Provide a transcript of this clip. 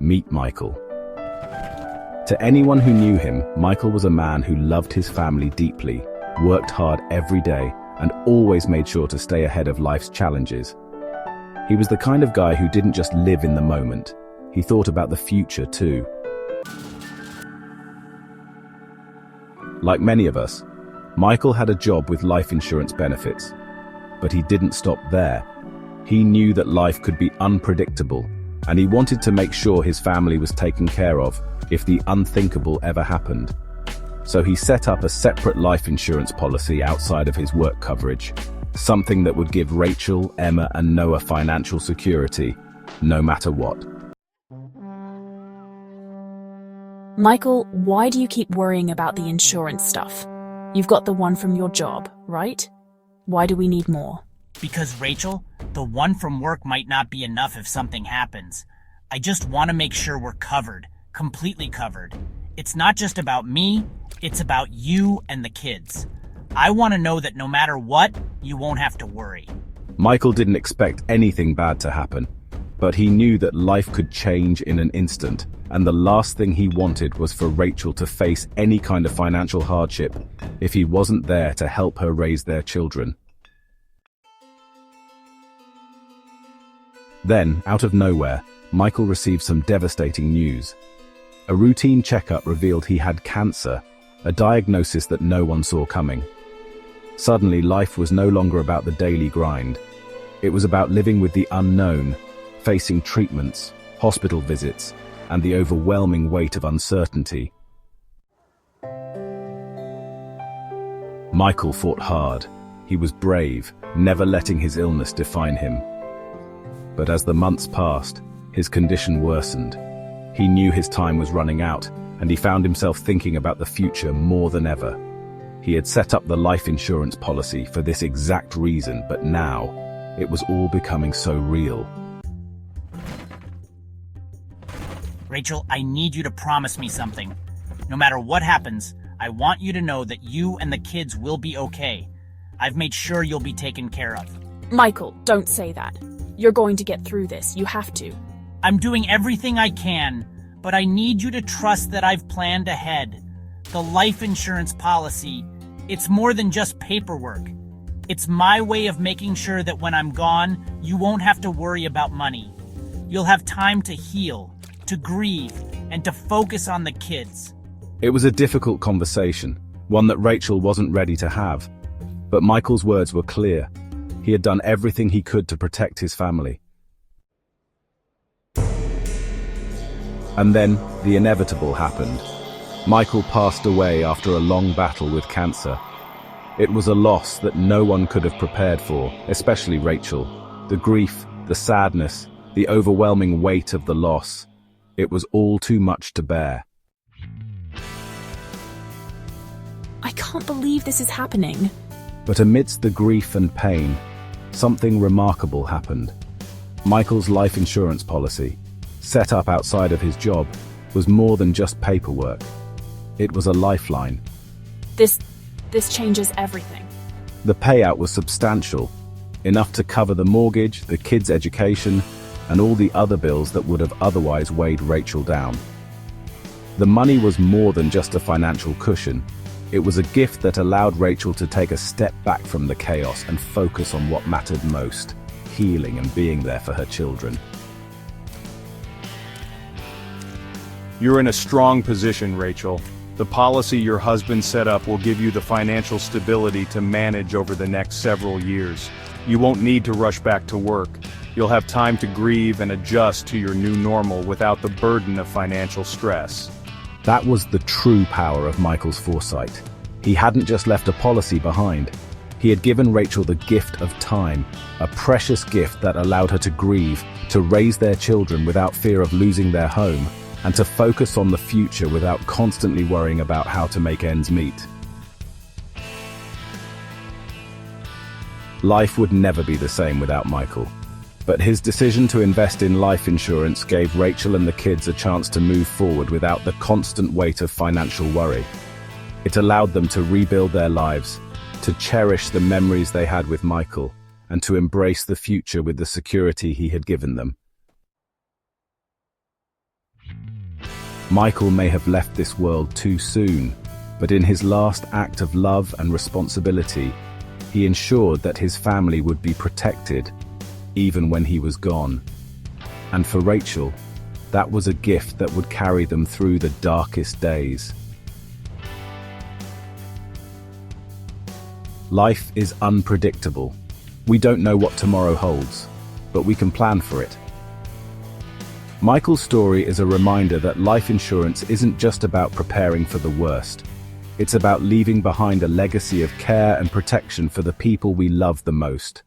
Meet Michael. To anyone who knew him, Michael was a man who loved his family deeply, worked hard every day, and always made sure to stay ahead of life's challenges. He was the kind of guy who didn't just live in the moment. He thought about the future too. Like many of us, Michael had a job with life insurance benefits. But he didn't stop there. He knew that life could be unpredictable, and he wanted to make sure his family was taken care of if the unthinkable ever happened. So he set up a separate life insurance policy outside of his work coverage, something that would give Rachel, Emma, and Noah financial security, no matter what. Michael, why do you keep worrying about the insurance stuff? You've got the one from your job, right? Why do we need more? Because, Rachel, the one from work might not be enough if something happens. I just want to make sure we're covered, completely covered. It's not just about me, it's about you and the kids. I want to know that no matter what, you won't have to worry. Michael didn't expect anything bad to happen, but he knew that life could change in an instant, and the last thing he wanted was for Rachel to face any kind of financial hardship if he wasn't there to help her raise their children. Then, out of nowhere, Michael received some devastating news. A routine checkup revealed he had cancer, a diagnosis that no one saw coming. Suddenly, life was no longer about the daily grind. It was about living with the unknown, facing treatments, hospital visits, and the overwhelming weight of uncertainty. Michael fought hard. He was brave, never letting his illness define him. But as the months passed, his condition worsened. He knew his time was running out, and he found himself thinking about the future more than ever. He had set up the life insurance policy for this exact reason, but now, it was all becoming so real. Rachel, I need you to promise me something. No matter what happens, I want you to know that you and the kids will be okay. I've made sure you'll be taken care of. Michael, don't say that. You're going to get through this. You have to. I'm doing everything I can, but I need you to trust that I've planned ahead. The life insurance policy, it's more than just paperwork. It's my way of making sure that when I'm gone, you won't have to worry about money. You'll have time to heal, to grieve, and to focus on the kids. It was a difficult conversation, one that Rachel wasn't ready to have. But Michael's words were clear. He had done everything he could to protect his family. And then, the inevitable happened. Michael passed away after a long battle with cancer. It was a loss that no one could have prepared for, especially Rachel. The grief, the sadness, the overwhelming weight of the loss. It was all too much to bear. I can't believe this is happening. But amidst the grief and pain, something remarkable happened. Michael's life insurance policy, set up outside of his job, was more than just paperwork. It was a lifeline. This changes everything. The payout was substantial, enough to cover the mortgage, the kids' education, and all the other bills that would have otherwise weighed Rachel down. The money was more than just a financial cushion. It was a gift that allowed Rachel to take a step back from the chaos and focus on what mattered most, healing and being there for her children. You're in a strong position, Rachel. The policy your husband set up will give you the financial stability to manage over the next several years. You won't need to rush back to work. You'll have time to grieve and adjust to your new normal without the burden of financial stress. That was the true power of Michael's foresight. He hadn't just left a policy behind. He had given Rachel the gift of time, a precious gift that allowed her to grieve, to raise their children without fear of losing their home, and to focus on the future without constantly worrying about how to make ends meet. Life would never be the same without Michael. But his decision to invest in life insurance gave Rachel and the kids a chance to move forward without the constant weight of financial worry. It allowed them to rebuild their lives, to cherish the memories they had with Michael, and to embrace the future with the security he had given them. Michael may have left this world too soon, but in his last act of love and responsibility, he ensured that his family would be protected, even when he was gone. And for Rachel, that was a gift that would carry them through the darkest days. Life is unpredictable. We don't know what tomorrow holds, but we can plan for it. Michael's story is a reminder that life insurance isn't just about preparing for the worst. It's about leaving behind a legacy of care and protection for the people we love the most.